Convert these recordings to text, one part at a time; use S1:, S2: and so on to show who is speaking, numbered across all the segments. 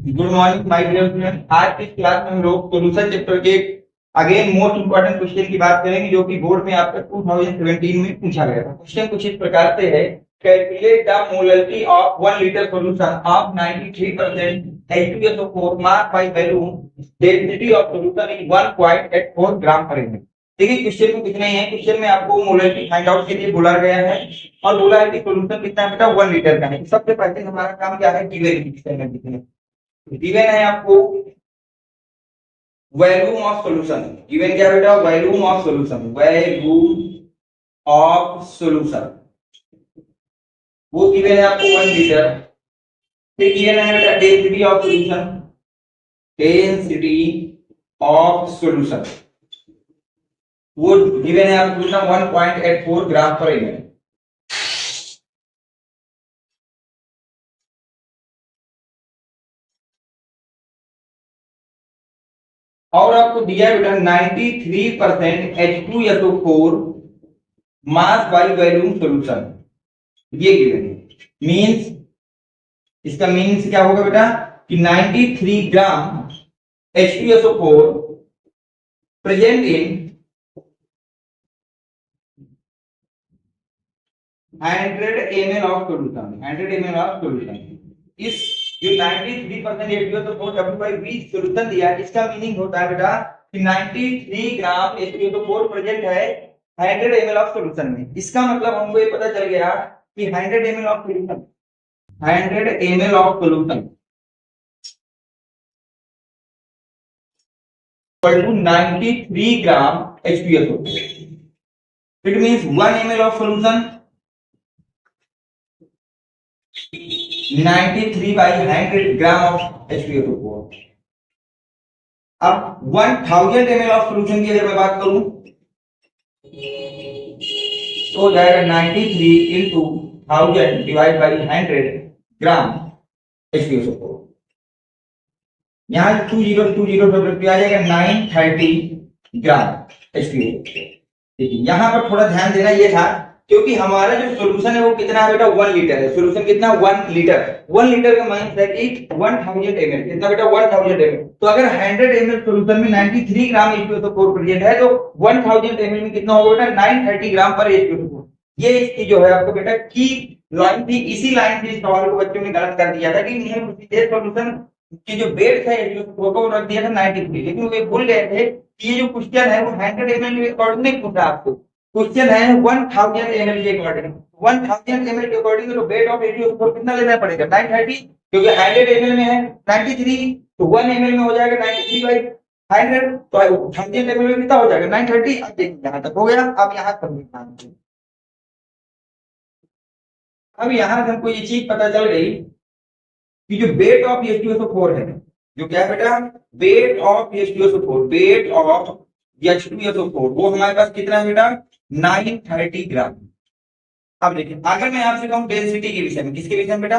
S1: Good morning my dear student. आज की class में हम लोग सॉल्यूशन चैप्टर के अगेन मोस्ट इंपोर्टेंट क्वेश्चन की बात करेंगे, जो कि बोर्ड में आपका 2017 में पूछा गया था। क्वेश्चन कुछ इस प्रकार से है, calculate the molarity of 1 litre solution of 93% H2SO4 mass by volume density of solution is 1.84 ग्राम पर एमएल। देखिए क्वेश्चन में कुछ नहीं है, क्वेश्चन में आपको मोलरिटी फाइंड आउट के लिए बोला गया है और बोला है कि सॉल्यूशन कितना है बेटा, 1 लीटर का है। सबसे पहले हमारा काम क्या है, गिवन गिवन है आपको वॉल्यूम ऑफ सॉल्यूशन। गिवन क्या बेटा, volume of solution, volume of solution वो गिवन है आपको 1 लीटर। फिर गिवन है बेटा density of solution, density of solution वो गिवन है आपको कितना, 1.84 ग्राम पर एमएल। और आपको दिया है बेटा 93% H2SO4 mass by volume solution, ये गिवन है। मींस इसका मीन्स क्या होगा बेटा कि 93 ग्राम H2SO4 present in 100 ml of solution, 100 ml of solution. इस जो 93% H2SO4 W/V सॉल्यूशन दिया है, इसका मीनिंग होता है बेटा कि 93 ग्राम H2SO4 प्रेजेंट है 100 ml ऑफ सॉल्यूशन में। इसका मतलब हमको ये पता चल गया कि 100 ml of solution, 100 ml of solution equal to 93 gram H2SO4. It means 1 ml of solution 93 by 100 gram of H2SO4. अब 1000 ml of solution की अगर मैं बात करूं तो हो जाएगा 93 into 1000 divide by 100 gram H2SO4। यहाँ 20 आ जाएगा 930 ग्राम H2SO4। देखिए यहाँ पर थोड़ा ध्यान देना ये था, क्योंकि हमारा जो सॉल्यूशन है वो कितना है बेटा, 1 लीटर है। सॉल्यूशन कितना, 1 लीटर। 1 लीटर का माइनस है कि 1000 ml, कितना बेटा, 1000 ml। तो अगर 100 ml सॉल्यूशन में 93 ग्राम H2SO4 प्रेजेंट है तो 1000 ml में कितना होगा बेटा, 930 ग्राम पर H2SO4। ये इसकी जो है आपको बेटा की लाइन थी। इसी लाइन से इस सवाल को बच्चों ने गलत कर दिया था कि ये सॉल्यूशन की जो वेट है H2SO4 को रख दिया था 93, लेकिन वे भूल गए थे कि ये जो क्वेश्चन है वो 100 ml के अकॉर्डिंग नहीं पूछा आपको, क्वेश्चन है 1000 ml के अकॉर्डिंग। 1000 ml के अकॉर्डिंग तो वेट ऑफ H2SO4 कितना लेना पड़ेगा, 930, क्योंकि 100 ml में है 93, तो 1 ml में हो जाएगा 93 बाई 100, तो 1000 ml में कितना हो जाएगा, 930। अब देखिए यहां तक हो गया। अब यहां तक अब यहां से हमको ये चीज पता चल गई कि जो वेट ऑफ H2SO4 है, जो क्या है बेटा, weight of H2SO4, weight of H2SO4 वो हमारे पास कितना है बेटा, 930 ग्राम। अब देखिए अगर मैं आपसे कहूं डेंसिटी के विषय में, किसके विषय में बेटा,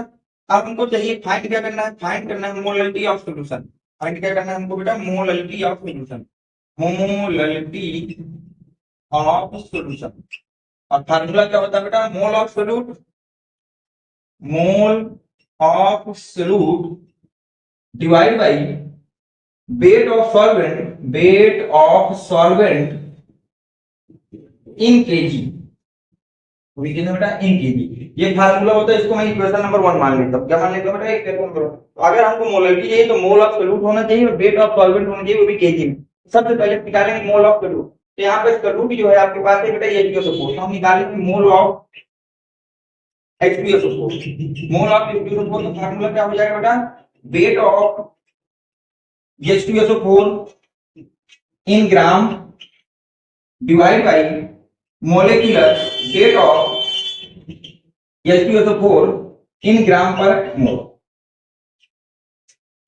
S1: अब हमको चाहिए फाइंड क्या करना है, फाइंड करना है मोलरिटी ऑफ सॉल्यूशन। फाइंड क्या करना है हमको बेटा, molarity of solution, molarity of solution. और फार्मूला क्या होता है बेटा, mole of solute, mole of solute divide by wait of solvent, weight of solvent in KG, बेटा इन केजी। ये फार्मूला होता है, इसको मैं इक्वेशन नंबर 1 मान लेता हूं। क्या मान लेता हूं बेटा, इक्वेशन नंबर 1। तो अगर हमको मोलरिटी चाहिए तो मोल ऑफ सोल्यूट होना चाहिए और वेट ऑफ सॉल्वेंट होना चाहिए, वो भी केजी में। सबसे पहले निकालेंगे मोल ऑफ सोल्यूट। तो यहाँ पे सोल्यूट जो है आपके पास है बेटा H2SO4, हम निकालेंगे mole of H2SO4। Mole of H2SO4 का फार्मूला क्या हो जाएगा बेटा, weight of H2SO4 in gram divide by molecular weight of H2SO4 इन ग्राम पर मोल।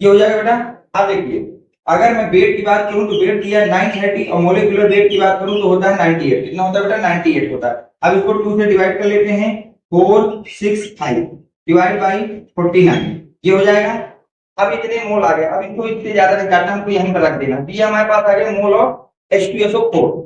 S1: ये हो जाएगा बेटा। अब देखिए अगर मैं वेट की बात करूं तो वेट दिया 930 और मोलेकुलर वेट की बात करूं तो होता है 98। कितना होता है बेटा, 98 होता है। अब इसको 2 से डिवाइड कर लेते हैं, 465 डिवाइड बाई 49, ये हो जाएगा। अब इतने मोल आ गए। अब इसको इससे ज्यादा नहीं काटना, हमको यहीं पर रख देना। तो ये हमारे पास आ गया मोल ऑफ H2SO4।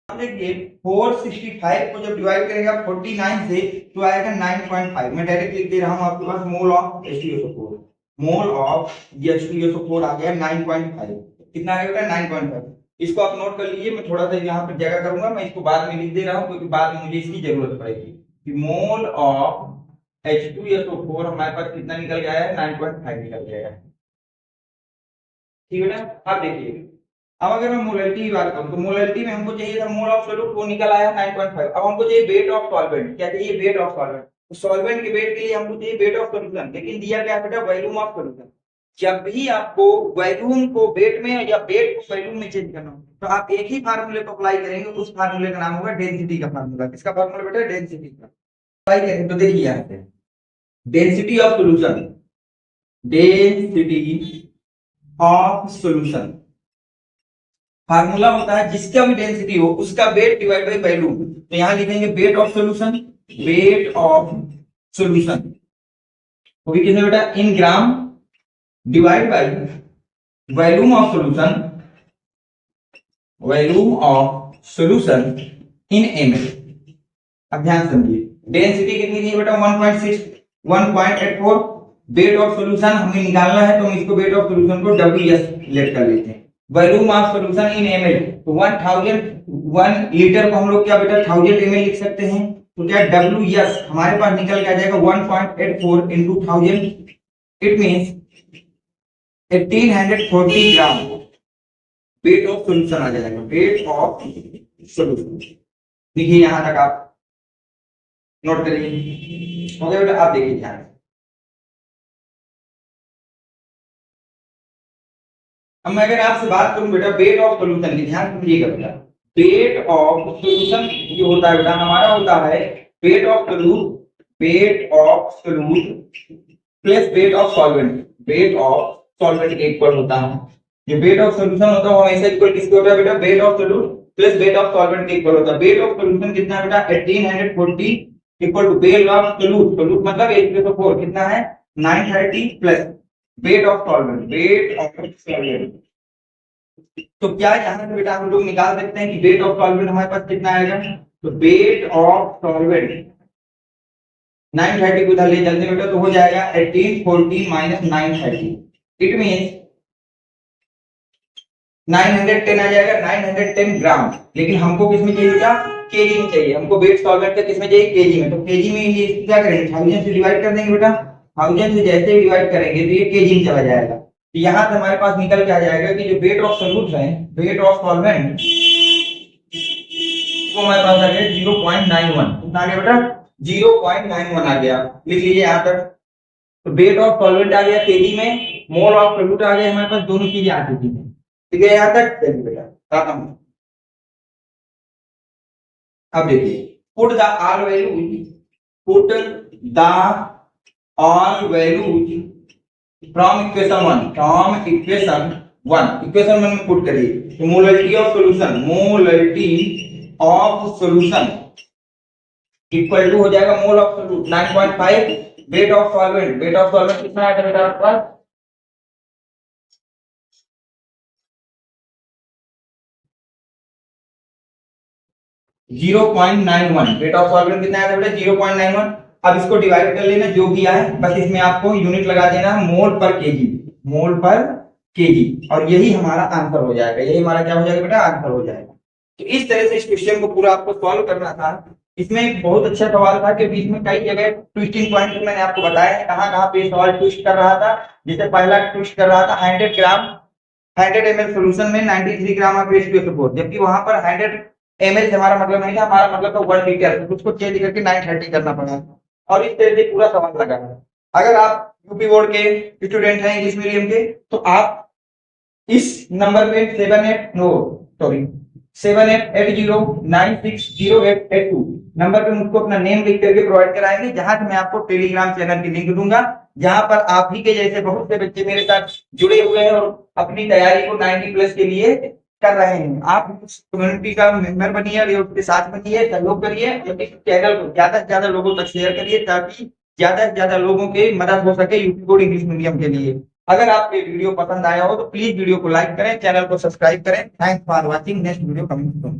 S1: अब देखिए 465 को जब डिवाइड करेगा 49 से तो आएगा 9.5। मैं डायरेक्ट लिख दे रहा हूं आपके पास mole of H2SO4, mole of H2SO4 आ गया 9.5। कितना आ गया 9.5। इसको आप नोट कर लीजिए, मैं थोड़ा सा यहाँ पर जगह करूंगा, मैं इसको बाद में लिख दे रहा हूँ क्योंकि बाद में मुझे इसकी जरूरत पड़ेगी कि मोल ऑफ H2SO4 हमारे पास कितना निकल गया है 9.5 निकल गया है। ठीक है ना। अब देखिए, अब अगर मैं मोलरिटी की बात करूं तो मोलरिटी में हमको चाहिए था मोल ऑफ सॉल्यूट, वो निकल आया 9.5। अब हमको चाहिए वेट ऑफ सॉल्वेंट। क्या चाहिए? Wait of solvent. तो सॉल्वेंट के वेट के लिए हमको चाहिए वेट ऑफ सॉल्यूशन, लेकिन दिया क्या है बेटा? Volume of solution. जब भी आपको वॉल्यूम को वेट में या वेट को वॉल्यूम में चेंज करना हो तो आप एक ही फार्मूले को अप्लाई करेंगे, उस फार्मूले का नाम होगा डेंसिटी का फार्मूला। किसका फार्मूला बेटा? डेंसिटी का। अप्लाई करेंगे तो देखिए यहाँ पे density of solution, density of solution formula होता है जिसका भी डेंसिटी हो उसका वेट डिवाइड बाय वॉल्यूम। तो यहां लिखेंगे weight of solution, weight of solution वो भी कितने बेटा? In gram divide by volume of solution, volume of solution in ml। अब ध्यान समझिए, डेंसिटी कितनी थी बेटा? 1.6 1.84। वेट ऑफ सॉल्यूशन हमें निकालना है तो हम इसको वेट ऑफ सॉल्यूशन को WS लेट कर लेते हैं। Volume of solution in ml, तो 1 लीटर को हम लोग क्या बेटा 1000 ml लिख सकते हैं। तो क्या WS हमारे पास निकल के आ जाएगा 1.84 into 1000, it means 1840 gram weight of solution आ जाएगा। वेट ऑफ सॉल्यूशन देखिए, यहां तक आप नोट करिए। ओके बेटा, आप देखिए ध्यान। अब मैं अगर आपसे बात करूं बेटा वेट ऑफ सॉल्यूशन की, ध्यान समझिएगा बेटा। वेट ऑफ सॉल्यूशन जो होता है बेटा हमारा होता है weight of solute, wait of solute plus weight of solvent. Weight of solvent के इक्वल होता है। जो वेट ऑफ सॉल्यूशन होता है हमेशा इक्वल किसके होता है बेटा? Weight of solute plus weight of solvent के इक्वल होता है। वेट ऑफ सॉल्यूशन कितना है बेटा? 1840 equal to weight of solute, solute मतलब H2SO4 कितना है 930 plus weight of solvent, weight of solvent. तो क्या यहाँ से बेटा हम लोग निकाल सकते हैं कि वेट ऑफ सॉल्वेंट हमारे पास कितना आएगा? तो वेट ऑफ सॉल्वेंट 930 को इधर ले चलते बेटा तो हो जाएगा 1840 माइनस 930, इट मींस 910 आ जाएगा, 910 ग्राम। लेकिन हमको किस में चाहिए बेटा? केजी में चाहिए। हमको वेट सॉल्वेंट का किस में चाहिए? केजी में। तो केजी में ये क्या करेंगे? 1000 से डिवाइड कर देंगे बेटा। 1000 से जैसे ही डिवाइड करेंगे तो ये केजी में चला जाएगा। तो यहां से हमारे पास निकल के आ जाएगा कि जो वेट ऑफ सॉल्यूट है, वेट ऑफ सॉल्वेंट वो हमारे पास आ गया 0.91। कितना आ गया बेटा? 0.91 आ गया। लिख लीजिए यहां तक। तो वेट ऑफ सॉल्वेंट आ गया केजी में, मोल ऑफ सॉल्यूट आ गया, हमारे पास दोनों चीजें आ चुकी हैं। ठीक है यहां तक? चलिए बेटा खत्म। अब देखिए, put the all values, put the all values from equation 1, from equation 1, equation 1 में पुट करिए। तो molarity of solution, molarity of solution equal to हो जाएगा mole of solute 9.5, weight of solvent, weight of solvent कितना आया था बेटा आपके पास? 0.91। वेट ऑफ सॉल्वेंट कितना आया था बेटा? 0.91। अब इसको डिवाइड कर लेना जो भी आए, बस इसमें आपको यूनिट लगा देना मोल पर केजी, मोल पर केजी, और यही हमारा आंसर हो जाएगा। यही हमारा क्या हो जाएगा बेटा? आंसर हो जाएगा। तो इस तरह से इस क्वेश्चन को पूरा आपको सॉल्व करना था। इसमें एक बहुत अच्छा सवाल था कि बीच में कई जगह ट्विस्टिंग पॉइंट मैंने आपको बताया है कहां कहां पे सवाल ट्विस्ट कर रहा था। जैसे पहला ट्विस्ट कर रहा था 100 ग्राम 100 ml सॉल्यूशन में 93 ग्राम ऑफ H2SO4, जबकि वहां पर 100 ml से हमारा मतलब नहीं था, हमारा मतलब था 1 लीटर, उसको चेंज करके 930 करना पड़ा। और इस तरह से पूरा सवाल लगा। अगर आप यूपी बोर्ड के स्टूडेंट हैं इंग्लिश मीडियम के तो आप इस नंबर पे 7880960882 नंबर पे मुझको अपना नेम लिख करके प्रोवाइड कराएंगे, जहां से मैं आपको टेलीग्राम चैनल की लिंक दूंगा, जहां पर आप ही के जैसे बहुत से बच्चे मेरे साथ जुड़े हुए हैं और अपनी तैयारी को 90 प्लस के लिए कर रहे हैं। आप कम्युनिटी का मेंबर बनिए और उसके साथ बनिए, सहयोग करिए, चैनल को ज्यादा से ज्यादा लोगों तक शेयर करिए ताकि ज्यादा से ज्यादा लोगों की मदद हो सके यूपी बोर्ड इंग्लिश मीडियम के लिए। अगर आपको वीडियो पसंद आया हो तो प्लीज वीडियो को लाइक करें, चैनल को सब्सक्राइब करें। Thanks for watching, next video coming soon.